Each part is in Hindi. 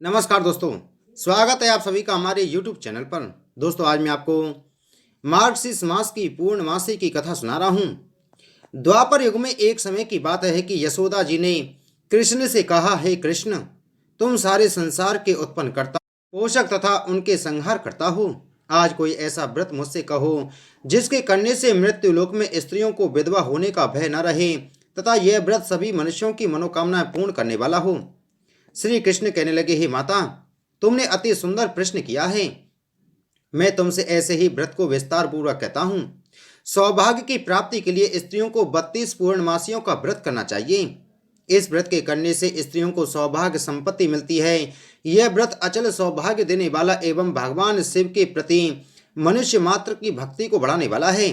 नमस्कार दोस्तों। स्वागत है आप सभी का हमारे YouTube चैनल पर। दोस्तों, आज मैं आपको मार्गशीर्ष मास की पूर्णमासी की कथा सुना रहा हूँ। द्वापर युग में एक समय की बात है कि यशोदा जी ने कृष्ण से कहा, हे कृष्ण, तुम सारे संसार के उत्पन्न करता, पोषक तथा उनके संहार करता हो। आज कोई ऐसा व्रत मुझसे कहो जिसके करने से मृत्यु लोक में स्त्रियों को विधवा होने का भय न रहे तथा यह व्रत सभी मनुष्यों की मनोकामनाएं पूर्ण करने वाला हो। श्री कृष्ण कहने लगे, हे माता, तुमने अति सुंदर प्रश्न किया है। मैं तुमसे ऐसे ही व्रत को विस्तार पूर्वक कहता हूँ। सौभाग्य की प्राप्ति के लिए स्त्रियों को 32 पूर्णमासियों का व्रत करना चाहिए। इस व्रत के करने से स्त्रियों को सौभाग्य संपत्ति मिलती है। यह व्रत अचल सौभाग्य देने वाला एवं भगवान शिव के प्रति मनुष्य मात्र की भक्ति को बढ़ाने वाला है।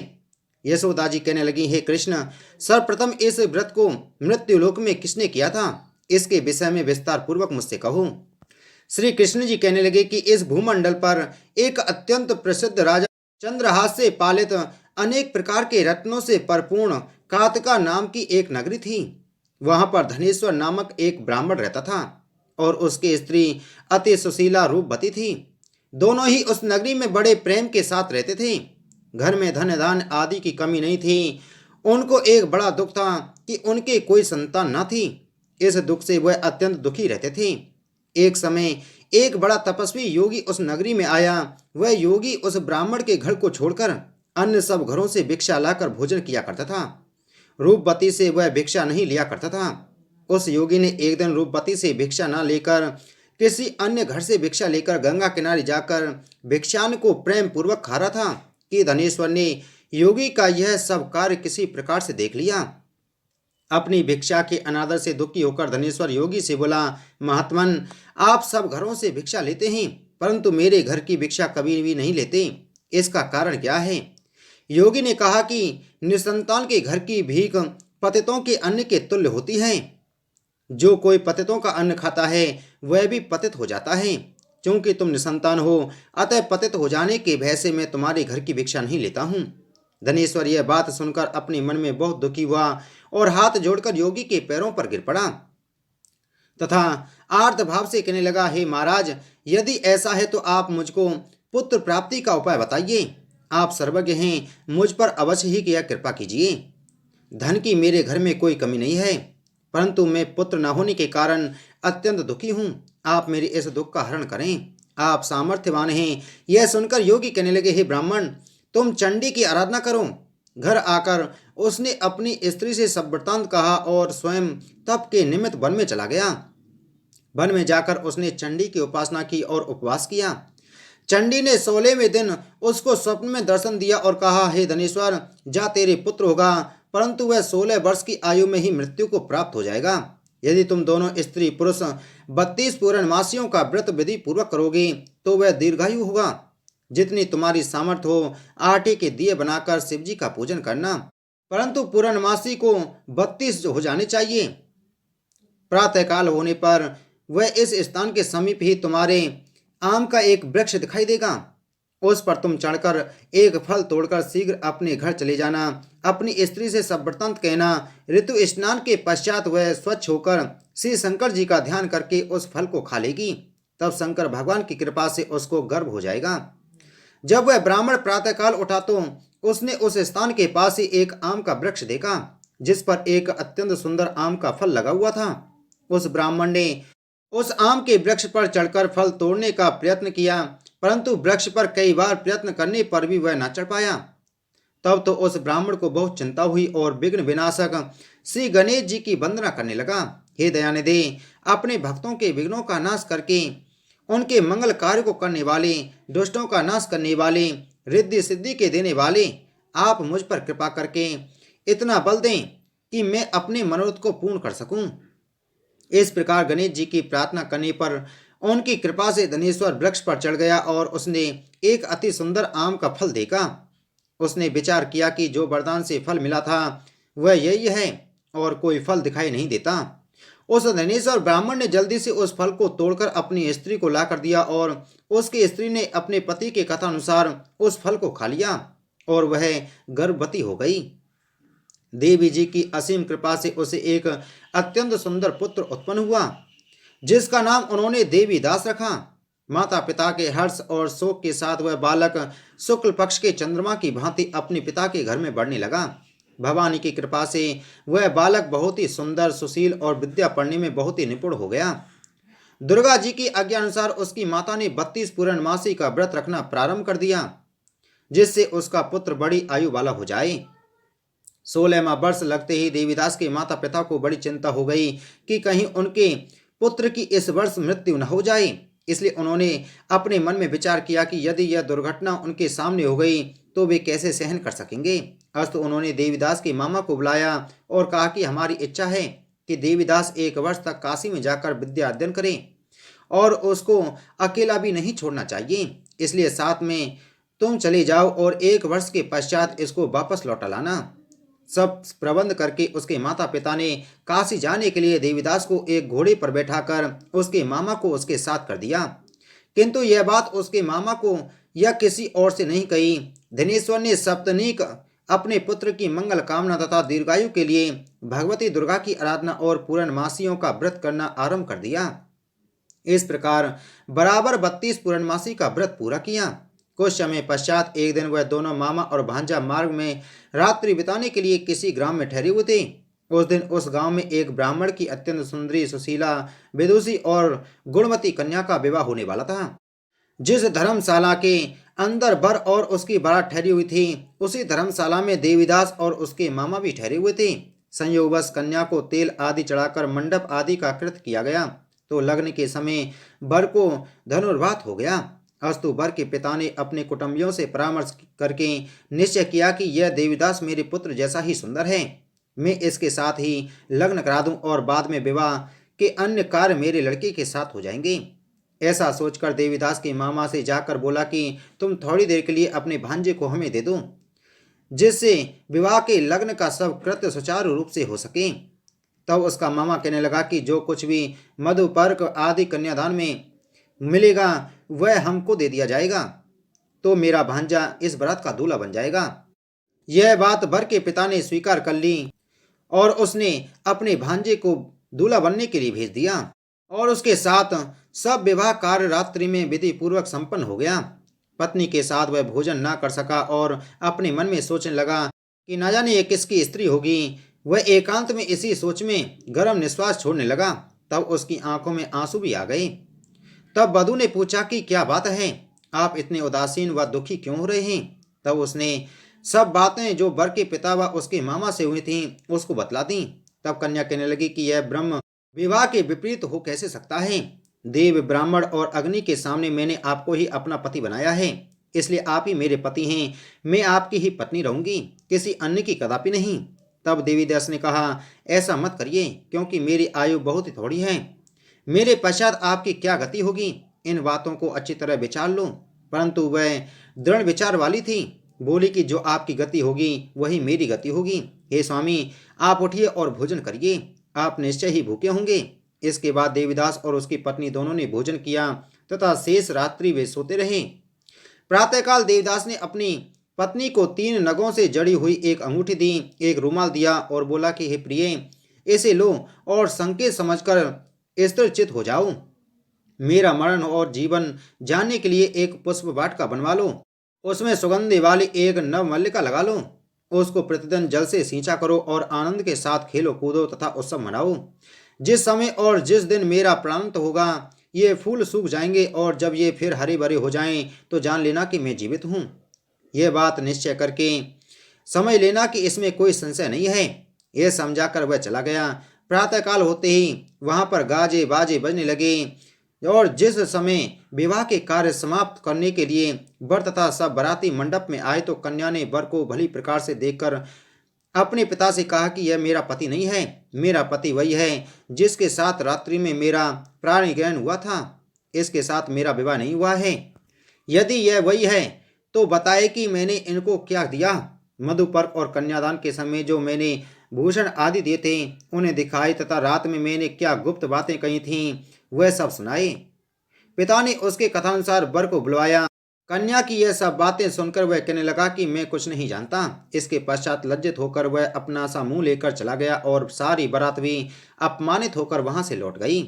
यशोदा जी कहने लगी, हे कृष्ण, सर्वप्रथम इस व्रत को मृत्यु लोक में किसने किया था, इसके विषय में विस्तार पूर्वक मुझसे कहो। श्री कृष्ण जी कहने लगे कि इस भूमंडल पर एक अत्यंत प्रसिद्ध राजा चंद्रहास से पालित अनेक प्रकार के रत्नों से परिपूर्ण कातका नाम की एक नगरी थी। वहां पर धनेश्वर नामक एक ब्राह्मण रहता था और उसकी स्त्री अति सुशीला रूपवती थी। दोनों ही उस नगरी में बड़े प्रेम के साथ रहते थे। घर में धन धान आदि की कमी नहीं थी। उनको एक बड़ा दुख था कि उनके कोई संतान न थी। इस दुख से वह अत्यंत दुखी रहते थे। एक समय एक बड़ा तपस्वी योगी उस नगरी में आया। वह योगी उस ब्राह्मण के घर को छोड़कर अन्य सब घरों से भिक्षा लाकर भोजन किया करता था। रूपवती से वह भिक्षा नहीं लिया करता था। उस योगी ने एक दिन रूपवती से भिक्षा न लेकर किसी अन्य घर से भिक्षा लेकर गंगा किनारे जाकर भिक्षान को प्रेम पूर्वक खा रहा था कि धनेश्वर ने योगी का यह सब कार्य किसी प्रकार से देख लिया। अपनी भिक्षा के अनादर से दुखी होकर धनेश्वर योगी से बोला, महात्मन, आप सब घरों से भिक्षा लेते हैं परंतु मेरे घर की भिक्षा कभी भी नहीं लेते, इसका कारण क्या है? योगी ने कहा कि निसंतान के घर की भीख पतितों के अन्न के तुल्य होती है। जो कोई पतितों का अन्न खाता है वह भी पतित हो जाता है। क्योंकि तुम निसंतान हो, अतः पतित हो जाने के भय से मैं तुम्हारे घर की भिक्षा नहीं लेता हूँ। धनेश्वर यह बात सुनकर अपने मन में बहुत दुखी हुआ और हाथ जोड़कर योगी के पैरों पर गिर पड़ा तथा आर्त भाव से कहने लगा, हे महाराज, यदि ऐसा है तो आप मुझको पुत्र प्राप्ति का उपाय बताइए। आप सर्वज्ञ हैं, मुझ पर अवश्य ही यह कृपा कीजिए। धन की मेरे घर में कोई कमी नहीं है परंतु मैं पुत्र न होने के कारण अत्यंत दुखी हूँ। आप मेरे इस दुख का हरण करें, आप सामर्थ्यवान हैं। यह सुनकर योगी कहने लगे, हे ब्राह्मण, तुम चंडी की आराधना करो। घर आकर उसने अपनी स्त्री से सब वृत्तांत कहा और स्वयं तप के निमित्त वन में चला गया। वन में जाकर उसने चंडी की उपासना की और उपवास किया। चंडी ने 16वें दिन उसको स्वप्न में दर्शन दिया और कहा, हे धनेश्वर, जा तेरे पुत्र होगा परंतु वह 16 वर्ष की आयु में ही मृत्यु को प्राप्त हो जाएगा। यदि तुम दोनों स्त्री पुरुष 32 पूर्णमासियों का व्रत विधि पूर्वक करोगे तो वह दीर्घायु होगा। जितनी तुम्हारी सामर्थ्य हो आटे के दिए बनाकर शिवजी का पूजन करना, परंतु पूर्णमासी को 32 हो जाने चाहिए। प्रातःकाल होने पर वह इस स्थान के समीप ही तुम्हारे आम का एक वृक्ष दिखाई देगा। उस पर तुम चढ़कर एक फल तोड़कर शीघ्र अपने घर चले जाना। अपनी स्त्री से सब वृत्तांत कहना। ऋतु स्नान के पश्चात वह स्वच्छ होकर श्री शंकर जी का ध्यान करके उस फल को खा लेगी। तब शंकर भगवान की कृपा से उसको गर्भ हो जाएगा। जब वह ब्राह्मण प्रातःकाल उठा तो उसने उस स्थान के पास ही एक आम का वृक्ष देखा जिस पर एक अत्यंत सुंदर आम का फल लगा हुआ था। उस ब्राह्मण ने उस आम के वृक्ष पर चढ़कर फल तोड़ने का प्रयत्न किया परंतु वृक्ष पर कई बार प्रयत्न करने पर भी वह न चढ़ पाया। तब तो उस ब्राह्मण को बहुत चिंता हुई और विघ्न विनाशक श्री गणेश जी की वंदना करने लगा। हे दयानिधि, अपने भक्तों के विघ्नों का नाश करके उनके मंगल कार्य को करने वाले, दुष्टों का नाश करने वाले, रिद्धि सिद्धि के देने वाले, आप मुझ पर कृपा करके इतना बल दें कि मैं अपने मनोरथ को पूर्ण कर सकूं। इस प्रकार गणेश जी की प्रार्थना करने पर उनकी कृपा से धनेश्वर वृक्ष पर चढ़ गया और उसने एक अति सुंदर आम का फल देखा। उसने विचार किया कि जो वरदान से फल मिला था वह यही है और कोई फल दिखाई नहीं देता। उस धनेश्वर ब्राह्मण ने जल्दी से उस फल को तोड़कर अपनी स्त्री को लाकर दिया और उसकी स्त्री ने अपने पति के कथा अनुसार उस फल को खा लिया और वह गर्भवती हो गई। देवी जी की असीम कृपा से उसे एक अत्यंत सुंदर पुत्र उत्पन्न हुआ। जिसका नाम उन्होंने देवीदास रखा। माता पिता के हर्ष और शोक के साथ वह बालक शुक्ल पक्ष के चंद्रमा की भांति अपने पिता के घर में बढ़ने लगा। भवानी की कृपा से वह बालक बहुत ही सुंदर, सुशील और विद्या पढ़ने में बहुत ही निपुण हो गया। दुर्गा जी की आज्ञा अनुसार उसकी माता ने 32 पूर्णमासी का व्रत रखना प्रारंभ कर दिया, जिससे उसका पुत्र बड़ी आयु वाला हो जाए। 16वां वर्ष लगते ही देवीदास के माता पिता को बड़ी चिंता हो गई कि कहीं उनके पुत्र की इस वर्ष मृत्यु न हो जाए। इसलिए उन्होंने अपने मन में विचार किया कि यदि यह दुर्घटना उनके सामने हो गई तो वे कैसे सहन कर सकेंगे। अस्तु उन्होंने देवीदास के मामा को बुलाया और कहा कि हमारी इच्छा है कि देवीदास 1 वर्ष तक काशी में जाकर विद्या अध्ययन करे और उसको अकेला भी नहीं छोड़ना चाहिए। इसलिए साथ में तुम चले जाओ और 1 वर्ष के पश्चात इसको वापस लौटा लाना। सब प्रबंध करके उसके माता पिता ने काशी जाने के लिए देवीदास को एक घोड़े पर बैठाकर उसके मामा को उसके साथ कर दिया। किंतु यह बात उसके मामा को या किसी और से नहीं कही। धनेश्वर ने सप्तनीक अपने पुत्र की मंगल कामना तथा दीर्घायु के लिए भगवती दुर्गा की आराधना और पूर्णमासियों का व्रत करना आरंभ कर दिया। इस प्रकार बराबर 32 पूर्णमासी का व्रत पूरा किया। कुछ समय पश्चात एक दिन वह दोनों मामा और भांजा मार्ग में रात्रि बिताने के लिए किसी ग्राम में ठहरे हुए थे। उस दिन उस गांव में एक ब्राह्मण की अत्यंत सुंदरी, सुशीला, विदुषी और गुणवती कन्या का विवाह होने वाला था। जिस धर्मशाला के अंदर वर और उसकी बारात ठहरी हुई थी, उसी धर्मशाला में देवीदास और उसके मामा भी ठहरे हुए थे। संयोगवश कन्या को तेल आदि चढ़ाकर मंडप आदि का कृत किया गया तो लग्न के समय वर को धनुर्वात हो गया। अस्तु वर के पिता ने अपने कुटुंबियों से परामर्श करके निश्चय किया कि यह देवीदास मेरे पुत्र जैसा ही सुंदर है, मैं इसके साथ ही लग्न करा दूं और बाद में विवाह के अन्य कार्य मेरे लड़के के साथ हो जाएंगे। ऐसा सोचकर देवीदास के मामा से जाकर बोला कि तुम थोड़ी देर के लिए अपने भांजे को हमें दे दो, जिससे विवाह के लग्न का सब कृत्य सुचारू रूप से हो सके। तब उसका मामा कहने लगा कि जो कुछ भी मधुपर्क आदि कन्यादान में मिलेगा वह हमको दे दिया जाएगा, तो मेरा भांजा इस बारात का दूल्हा बन जाएगा। यह बात वर के पिता ने स्वीकार कर ली और उसने अपने भांजे को दूल्हा बनने के लिए भेज दिया और उसके साथ सब विवाह कार्य रात्रि में विधि पूर्वक संपन्न हो गया। पत्नी के साथ वह भोजन ना कर सका और अपने मन में सोचने लगा कि न जाने ये किसकी स्त्री होगी। वह एकांत में इसी सोच में गर्म निश्वास छोड़ने लगा। तब उसकी आंखों में आंसू भी आ गए। तब वधू ने पूछा कि क्या बात है, आप इतने उदासीन व दुखी क्यों हो रहे हैं। तब उसने सब बातें जो वर के पिता व उसके मामा से हुई थीं उसको बतला दी। तब कन्या कहने लगी कि यह ब्रह्म विवाह के विपरीत हो कैसे सकता है। देव, ब्राह्मण और अग्नि के सामने मैंने आपको ही अपना पति बनाया है, इसलिए आप ही मेरे पति हैं। मैं आपकी ही पत्नी रहूंगी, किसी अन्य की कदापि नहीं। तब देवीदास ने कहा, ऐसा मत करिए, क्योंकि मेरी आयु बहुत ही थोड़ी है। मेरे पश्चात आपकी क्या गति होगी, इन बातों को अच्छी तरह विचार लो। परंतु वह दृढ़ विचार वाली थी, बोली कि जो आपकी गति होगी वही मेरी गति होगी। हे स्वामी, आप उठिए और भोजन करिए, आप निश्चय ही भूखे होंगे। इसके बाद देवीदास और उसकी पत्नी दोनों ने भोजन किया तथा शेष रात्रि वे सोते रहे। प्रातःकाल देवीदास ने अपनी पत्नी को 3 नगों से जड़ी हुई एक अंगूठी दी, एक रुमाल दिया और बोला कि हे प्रिय, इसे लो और संकेत समझकर स्थिरचित हो जाओ। मेरा मरण और जीवन जानने के लिए एक पुष्प वाटिका बनवा लो, उसमें सुगंधि वाली एक नव मल्लिका लगा लो, उसको प्रतिदिन जल से सींचा करो और आनंद के साथ खेलो कूदो तथा उत्सव मनाओ। जिस समय और जिस दिन मेरा प्रांत होगा ये फूल सूख जाएंगे और जब ये फिर हरे भरे हो जाएं तो जान लेना कि मैं जीवित हूँ। यह बात निश्चय करके समझ लेना कि इसमें कोई संशय नहीं है। यह समझाकर वह चला गया। प्रातःकाल होते ही वहां पर गाजे बाजे बजने लगे और जिस समय विवाह के कार्य समाप्त करने के लिए वर तथा सब बाराती मंडप में आए तो कन्या ने वर को भली प्रकार से देखकर अपने पिता से कहा कि यह मेरा पति नहीं है, मेरा पति वही है जिसके साथ रात्रि में मेरा प्राण ग्रहण हुआ था। इसके साथ मेरा विवाह नहीं हुआ है। यदि यह वही है तो बताए कि मैंने इनको क्या दिया। मधुपर्क और कन्यादान के समय जो मैंने भूषण आदि दिए थे उन्हें दिखाई तथा रात में मैंने क्या गुप्त बातें कही थीं वह सब सुनाए। पिता ने उसके कथानुसार वर को बुलवाया। कन्या की यह सब बातें सुनकर वह कहने लगा कि मैं कुछ नहीं जानता। इसके पश्चात लज्जित होकर वह अपना सा मुंह लेकर चला गया और सारी बारात भी अपमानित होकर वहां से लौट गई।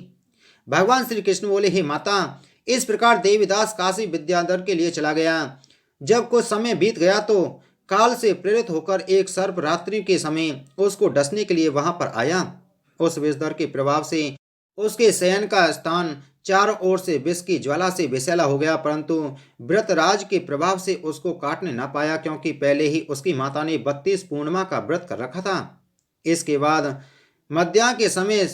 भगवान श्री कृष्ण बोले, हे माता, इस प्रकार देवीदास काशी विद्याधर के लिए चला गया। जब कुछ समय बीत गया तो काल से प्रेरित होकर एक सर्प रात्रि के समय उसको डसने के लिए वहां पर आया। उस विषधर के प्रभाव से उसके शयन का स्थान चारों ओर से विष की ज्वाला से विषैला हो गया, परंतु व्रतराज के प्रभाव से उसको काटने न पाया, क्योंकि पहले ही उसकी माता ने 32 पूर्णिमा का व्रत कर रखा था। इसके बाद मध्याह्न के समय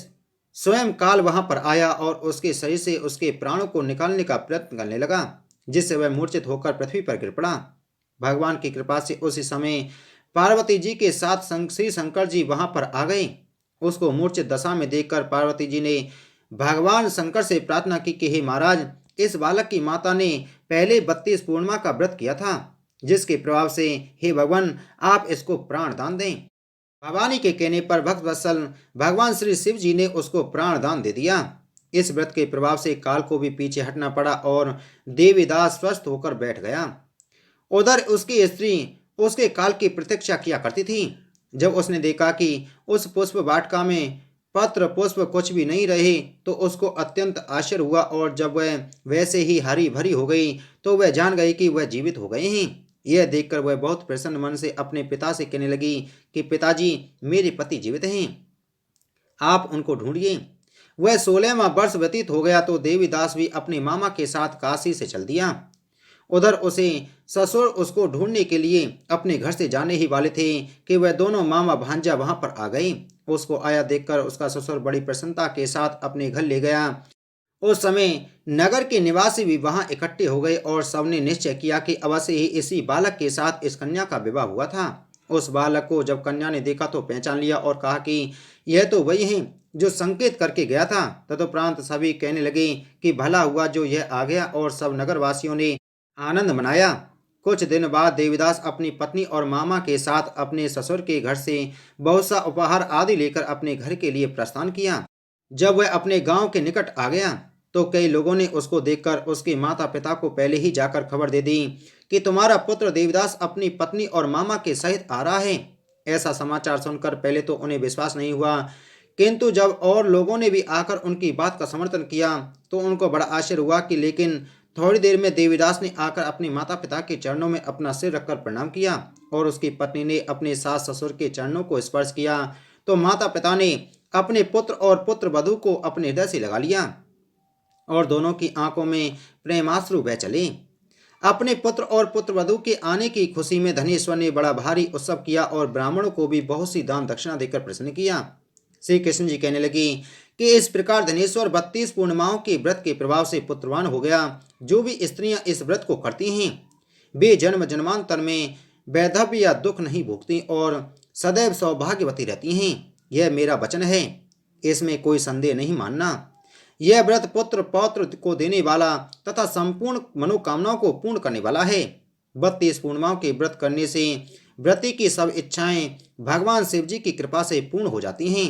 स्वयं काल वहां पर आया और उसके शरीर से उसके प्राणों को निकालने का प्रयत्न करने लगा, जिससे वह मूर्छित होकर पृथ्वी पर गिर पड़ा। भगवान की कृपा से उसी समय पार्वती जी के साथ श्री शंकर जी वहां पर आ गए। उसको मूर्छित दशा में देखकर पार्वती जी ने भगवान शंकर से प्रार्थना की कि हे महाराज, इस बालक की माता ने पहले 32 पूर्णिमा का व्रत किया था, जिसके प्रभाव से हे भगवान आप इसको प्राण दान दें। भवानी के कहने पर भक्त वत्सल भगवान श्री शिव जी ने उसको प्राण दान दे दिया। इस व्रत के प्रभाव से काल को भी पीछे हटना पड़ा और देवीदास स्वस्थ होकर बैठ गया। उधर उसकी स्त्री उसके काल की प्रतीक्षा किया करती थी। जब उसने देखा कि उस पुष्प वाटिका में पत्र पुष्प कुछ भी नहीं रहे तो उसको अत्यंत आश्चर्य हुआ, और जब वह वैसे ही हरी भरी हो गई तो वह जान गई कि वह जीवित हो गए हैं। यह देखकर वह बहुत प्रसन्न मन से अपने पिता से कहने लगी कि पिताजी, मेरे पति जीवित हैं, आप उनको ढूंढिए। वह 16वां वर्ष व्यतीत हो गया तो देवीदास भी अपने मामा के साथ काशी से चल दिया। उधर उसे ससुर उसको ढूंढने के लिए अपने घर से जाने ही वाले थे कि वह दोनों मामा भांजा वहां पर आ गए। उसको आया देखकर उसका ससुर बड़ी प्रसन्नता के साथ अपने घर ले गया। उस समय नगर के निवासी भी वहां इकट्ठे हो गए और सबने निश्चय किया कि अवश्य ही इसी बालक के साथ इस कन्या का विवाह हुआ था। उस बालक को जब कन्या ने देखा तो पहचान लिया और कहा कि यह तो वही है जो संकेत करके गया था। तदुपरांत सभी कहने लगे कि भला हुआ जो यह आ गया, और सब नगरवासियों ने आनंद मनाया। कुछ दिन बाद देवीदास अपनी पत्नी और मामा के साथ अपने ससुर के घर से बहुत सा उपहार आदि लेकर अपने घर के लिए प्रस्थान किया। जब वह अपने गांव के निकट आ गया तो कई लोगों ने उसको देखकर उसके माता पिता को पहले ही जाकर खबर दे दी कि तुम्हारा पुत्र देवीदास अपनी पत्नी और मामा के सहित आ रहा है। ऐसा समाचार सुनकर पहले तो उन्हें विश्वास नहीं हुआ, किंतु जब और लोगों ने भी आकर उनकी बात का समर्थन किया तो उनको बड़ा आश्चर्य हुआ कि लेकिन थोड़ी देर में देवीदास ने आकर अपने माता पिता के चरणों में अपना सिर रखकर प्रणाम किया और उसकी पत्नी ने अपने सास ससुर के चरणों को स्पर्श किया तो माता पिता ने अपने पुत्र और पुत्र वधू को अपने हृदय से लगा लिया और दोनों की आंखों में प्रेमाश्रु बह चले। अपने पुत्र और पुत्र वधू के आने की खुशी में धनेश्वर ने बड़ा भारी उत्सव किया और ब्राह्मणों को भी बहुत सी दान दक्षिणा देकर प्रसन्न किया। श्री कृष्ण जी कहने लगे कि इस प्रकार धनेश्वर 32 पूर्णिमाओं के व्रत के प्रभाव से पुत्रवान हो गया। जो भी स्त्रियां इस व्रत को करती हैं वे जन्म जन्मांतर में वैधव्य या दुख नहीं भोगती और सदैव सौभाग्यवती रहती हैं। यह मेरा वचन है, इसमें कोई संदेह नहीं मानना। यह व्रत पुत्र पौत्र को देने वाला तथा संपूर्ण मनोकामनाओं को पूर्ण करने वाला है। 32 पूर्णिमाओं के व्रत करने से व्रती की सब इच्छाएं भगवान शिव जी की कृपा से पूर्ण हो जाती हैं।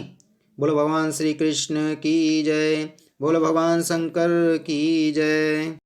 बोलो भगवान श्री कृष्ण की जय। बोलो भगवान शंकर की जय।